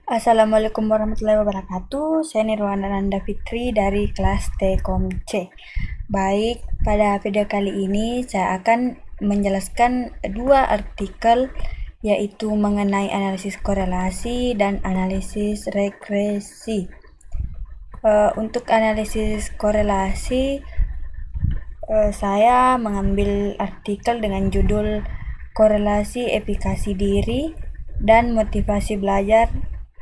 Assalamualaikum warahmatullahi wabarakatuh. Saya Nirwana Nanda Fitri dari kelas T-Kom C. Baik, pada video kali ini saya akan menjelaskan dua artikel, yaitu mengenai analisis korelasi dan analisis regresi. Untuk analisis korelasi, saya mengambil artikel dengan judul Korelasi Efikasi Diri dan Motivasi Belajar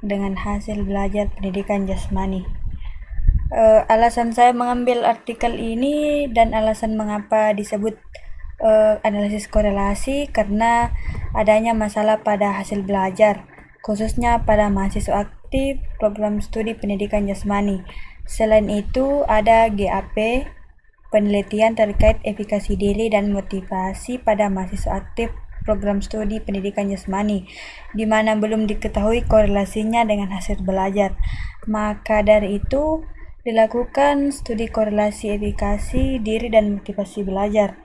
dengan Hasil Belajar Pendidikan Jasmani. Alasan saya mengambil artikel ini dan alasan mengapa disebut analisis korelasi karena adanya masalah pada hasil belajar, khususnya pada mahasiswa aktif program studi pendidikan jasmani. Selain itu, ada GAP, penelitian terkait efikasi diri dan motivasi pada mahasiswa aktif program studi pendidikan jasmani, di mana belum diketahui korelasinya dengan hasil belajar. Maka dari itu, dilakukan studi korelasi efikasi diri dan motivasi belajar,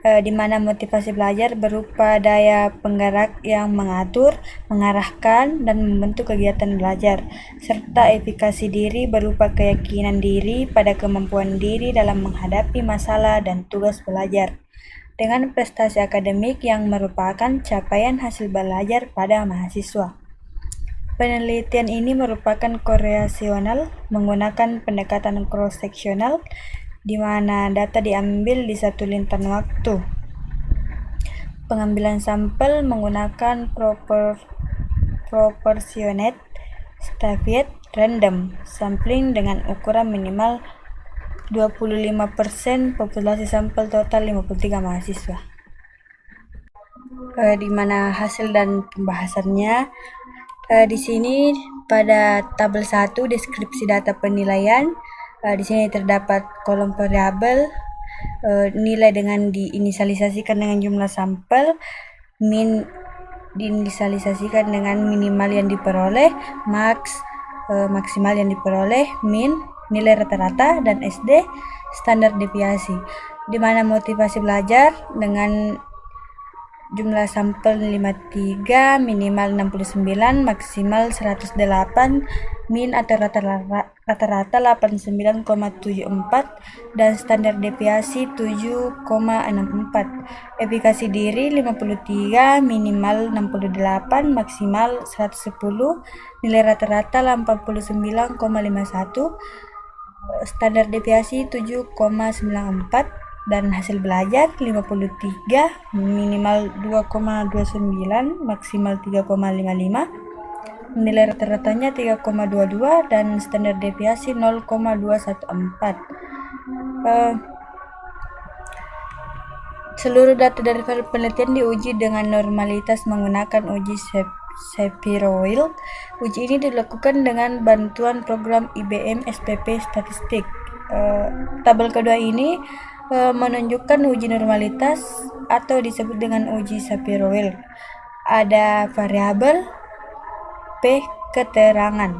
di mana motivasi belajar berupa daya penggerak yang mengatur, mengarahkan, dan membentuk kegiatan belajar, serta efikasi diri berupa keyakinan diri pada kemampuan diri dalam menghadapi masalah dan tugas belajar, dengan prestasi akademik yang merupakan capaian hasil belajar pada mahasiswa. Penelitian ini merupakan korelasional menggunakan pendekatan cross-seksional, di mana data diambil di satu lintasan waktu. Pengambilan sampel menggunakan proportionate Stafford random sampling dengan ukuran minimal 25% populasi sampel total 53 mahasiswa. Di mana hasil dan pembahasannya di sini pada tabel 1 deskripsi data penilaian. Di sini terdapat kolom variabel, nilai dengan diinisialisasikan dengan jumlah sampel, min diinisialisasikan dengan minimal yang diperoleh, maksimal yang diperoleh, min nilai rata-rata, dan SD standar deviasi. Di mana motivasi belajar dengan jumlah sampel 53, minimal 69, maksimal 108, min atau rata-rata 89,74, dan standar deviasi 7,64. Efikasi diri 53, minimal 68, maksimal 110, nilai rata-rata 89,51, standar deviasi 7,94, dan hasil belajar 53, minimal 2,29, maksimal 3,55, nilai rata-ratanya 3,22, dan standar deviasi 0,214. Seluruh data dari penelitian diuji dengan normalitas menggunakan uji Shapiro-Wilk. Uji ini dilakukan dengan bantuan program IBM SPP Statistik. Tabel kedua ini menunjukkan uji normalitas atau disebut dengan uji Shapiro-Wilk. Ada variabel P keterangan.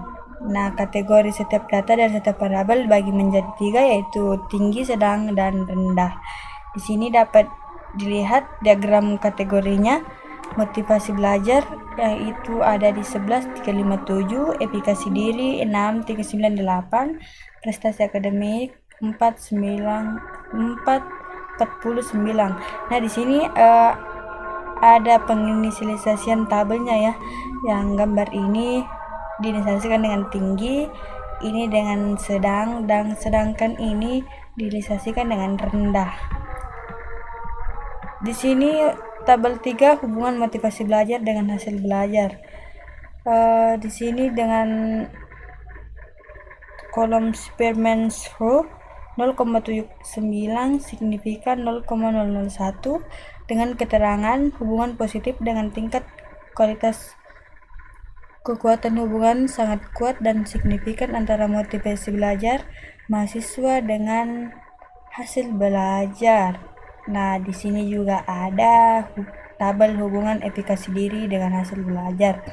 Nah, kategori setiap data dan setiap variabel dibagi menjadi 3, yaitu tinggi, sedang, dan rendah. Di sini dapat dilihat diagram kategorinya. Motivasi belajar yaitu ada di 11,357, efikasi diri 6,398, prestasi akademik 49. Nah, di sini ada penginisialisasian tabelnya ya. Yang gambar ini diinisialisasikan dengan tinggi, ini dengan sedang, dan sedangkan ini diinisialisasikan dengan rendah. Di sini tabel 3 hubungan motivasi belajar dengan hasil belajar. Di sini dengan kolom Spearman's Rule 0,79 signifikan 0,001, dengan keterangan hubungan positif dengan tingkat kualitas kekuatan hubungan sangat kuat dan signifikan antara motivasi belajar mahasiswa dengan hasil belajar. Nah, di sini juga ada tabel hubungan efikasi diri dengan hasil belajar.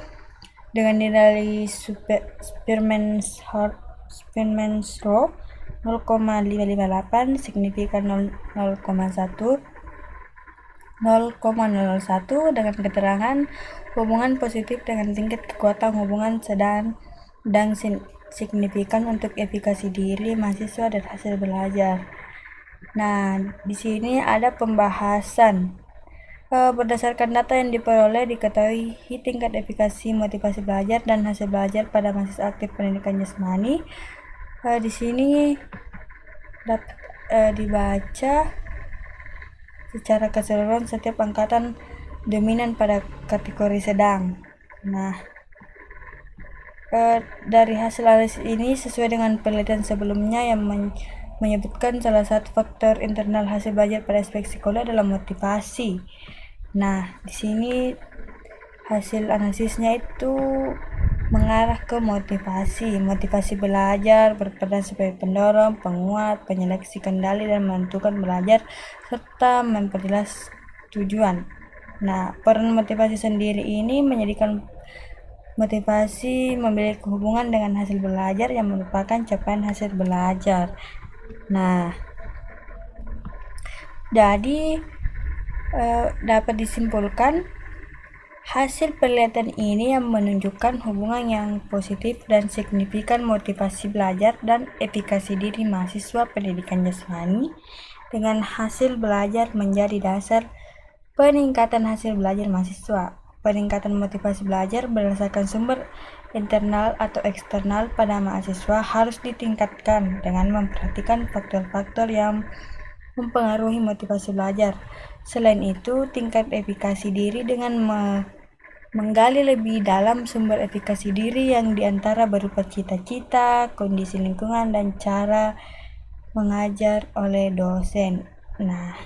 Dengan nilai Spearman's Rule 0,558 signifikan 0,1, 0,01 dengan keterangan hubungan positif dengan tingkat kekuatan hubungan sedang dan signifikan untuk efikasi diri mahasiswa dan hasil belajar. Nah, di sini ada pembahasan. Berdasarkan data yang diperoleh, diketahui tingkat efikasi motivasi belajar dan hasil belajar pada mahasiswa aktif pendidikan jasmani. Di sini dapat dibaca secara keseluruhan setiap angkatan dominan pada kategori sedang. Nah, dari hasil analisis ini sesuai dengan penelitian sebelumnya yang menyebutkan salah satu faktor internal hasil belajar pada aspek psikologi adalah motivasi. Nah, di sini hasil analisisnya itu mengarah ke motivasi belajar berperan sebagai pendorong, penguat, penyeleksi kendali dan menentukan belajar serta memperjelas tujuan. Nah, peran motivasi sendiri ini menjadikan motivasi memiliki hubungan dengan hasil belajar yang merupakan capaian hasil belajar. Nah, jadi dapat disimpulkan hasil penelitian ini yang menunjukkan hubungan yang positif dan signifikan motivasi belajar dan efikasi diri mahasiswa pendidikan jasmani dengan hasil belajar menjadi dasar peningkatan hasil belajar mahasiswa. Peningkatan motivasi belajar berdasarkan sumber internal atau eksternal pada mahasiswa harus ditingkatkan dengan memperhatikan faktor-faktor yang mempengaruhi motivasi belajar. Selain itu, tingkat efikasi diri dengan menggali lebih dalam sumber efikasi diri yang diantara berupa cita-cita, kondisi lingkungan, dan cara mengajar oleh dosen. Nah,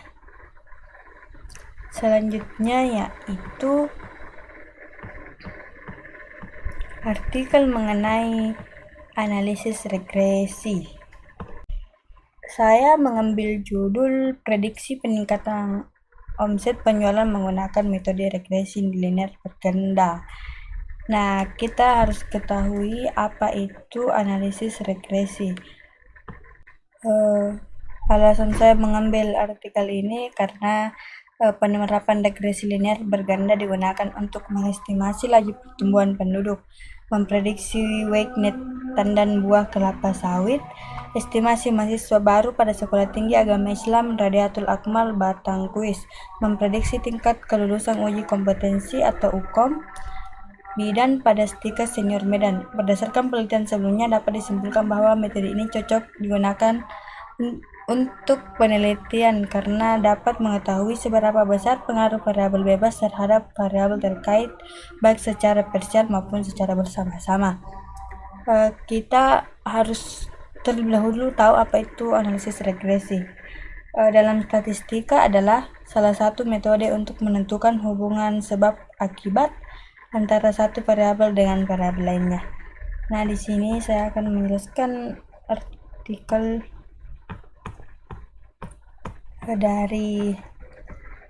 selanjutnya yaitu artikel mengenai analisis regresi. Saya mengambil judul prediksi peningkatan omset penjualan menggunakan metode regresi linear berganda. Nah, kita harus ketahui apa itu analisis regresi. Alasan saya mengambil artikel ini karena penerapan regresi linear berganda digunakan untuk mengestimasi laju pertumbuhan penduduk, memprediksi weight net tandan buah kelapa sawit, estimasi mahasiswa baru pada Sekolah Tinggi Agama Islam Radiatul Akmal Batang Kuis, memprediksi tingkat kelulusan uji kompetensi atau UKOM bidan pada Stikes Senior Medan. Berdasarkan penelitian sebelumnya dapat disimpulkan bahwa metode ini cocok digunakan untuk penelitian karena dapat mengetahui seberapa besar pengaruh variabel bebas terhadap variabel terkait baik secara parsial maupun secara bersama-sama. Kita harus terlebih dahulu tahu apa itu analisis regresi. Dalam statistika adalah salah satu metode untuk menentukan hubungan sebab akibat antara satu variabel dengan variabel lainnya. Nah, di sini saya akan menjelaskan artikel dari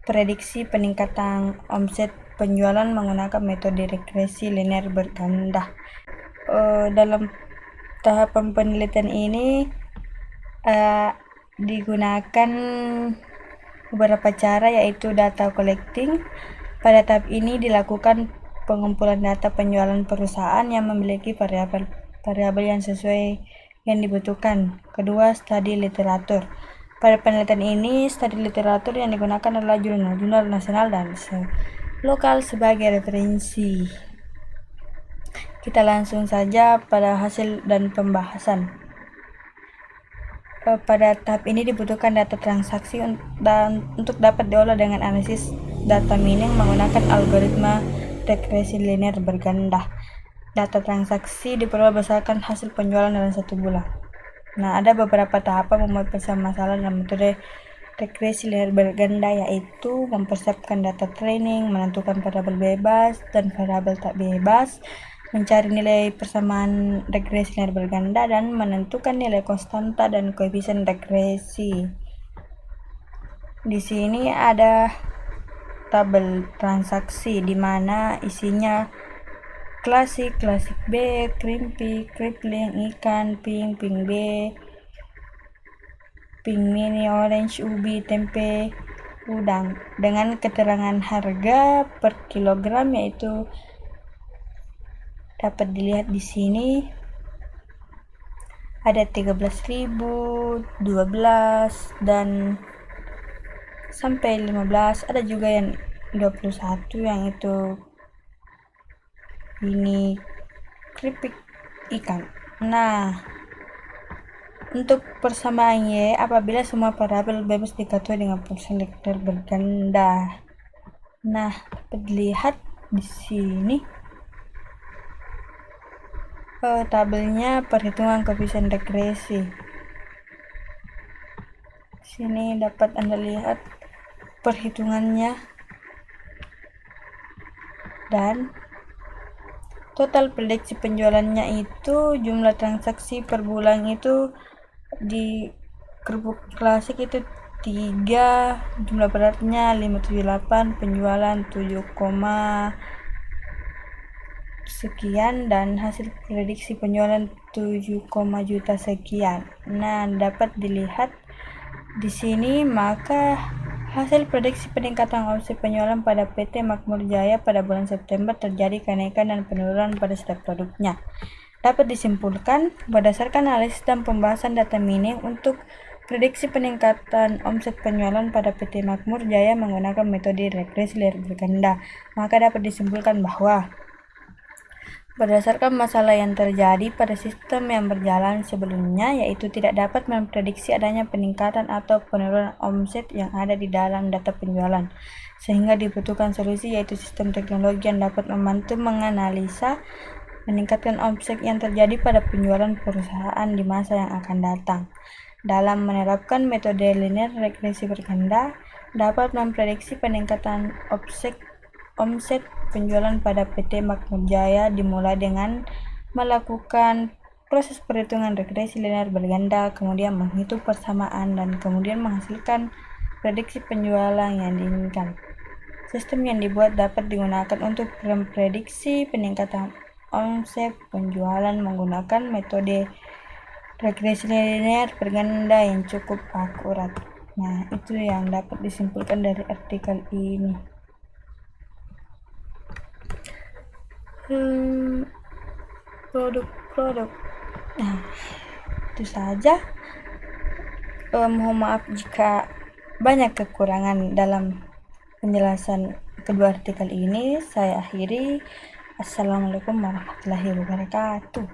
prediksi peningkatan omset penjualan menggunakan metode regresi linear berganda. Dalam tahapan penelitian ini digunakan beberapa cara, yaitu data collecting. Pada tahap ini dilakukan pengumpulan data penjualan perusahaan yang memiliki variabel yang sesuai yang dibutuhkan. Kedua, studi literatur. Pada penelitian ini, studi literatur yang digunakan adalah jurnal-jurnal nasional dan lokal sebagai referensi. Kita langsung saja pada hasil dan pembahasan. Pada tahap ini dibutuhkan data transaksi dan untuk dapat diolah dengan analisis data mining menggunakan algoritma regresi linear berganda. Data transaksi diperoleh berdasarkan hasil penjualan dalam 1 bulan. Nah, ada beberapa tahapan membuat masalah dalam metode regresi linear berganda, yaitu mempersiapkan data training, menentukan variabel bebas dan variabel tak bebas, mencari nilai persamaan regresi linear berganda, dan menentukan nilai konstanta dan koefisien regresi. Di sini ada tabel transaksi di mana isinya klasik B, crimpy, crippling, ikan, pink B, pink mini, orange, ubi, tempe, udang dengan keterangan harga per kilogram, yaitu dapat dilihat di sini ada 13.000, 12 dan sampai 15, ada juga yang 21 yang itu ini keripik ikan. Nah, untuk persamaannya, apabila semua variabel bebas diketahui dengan fungsi linear berganda. Nah, dapat dilihat di sini tabelnya perhitungan koefisien regresi. Sini dapat Anda lihat perhitungannya dan total prediksi penjualannya itu jumlah transaksi per bulan itu di kerupuk klasik itu 3, jumlah beratnya 578, penjualan 7, sekian dan hasil prediksi penjualan 7, juta sekian. Nah, dapat dilihat di sini, maka hasil prediksi peningkatan omset penjualan pada PT Makmur Jaya pada bulan September terjadi kenaikan dan penurunan pada setiap produknya. Dapat disimpulkan berdasarkan analisis dan pembahasan data mining untuk prediksi peningkatan omset penjualan pada PT Makmur Jaya menggunakan metode regresi linear berganda, maka dapat disimpulkan bahwa berdasarkan masalah yang terjadi pada sistem yang berjalan sebelumnya, yaitu tidak dapat memprediksi adanya peningkatan atau penurunan omset yang ada di dalam data penjualan, sehingga dibutuhkan solusi yaitu sistem teknologi yang dapat membantu menganalisa meningkatkan omset yang terjadi pada penjualan perusahaan di masa yang akan datang. Dalam menerapkan metode linear regresi berganda, dapat memprediksi peningkatan omset penjualan pada PT Makmur Jaya dimulai dengan melakukan proses perhitungan regresi linear berganda, kemudian menghitung persamaan, dan kemudian menghasilkan prediksi penjualan yang diinginkan. Sistem yang dibuat dapat digunakan untuk memprediksi peningkatan omset penjualan menggunakan metode regresi linear berganda yang cukup akurat. Nah, itu yang dapat disimpulkan dari artikel ini. Produk-produk. Nah, itu saja. Mohon maaf jika banyak kekurangan dalam penjelasan kedua artikel ini. Saya akhiri. Assalamualaikum warahmatullahi wabarakatuh.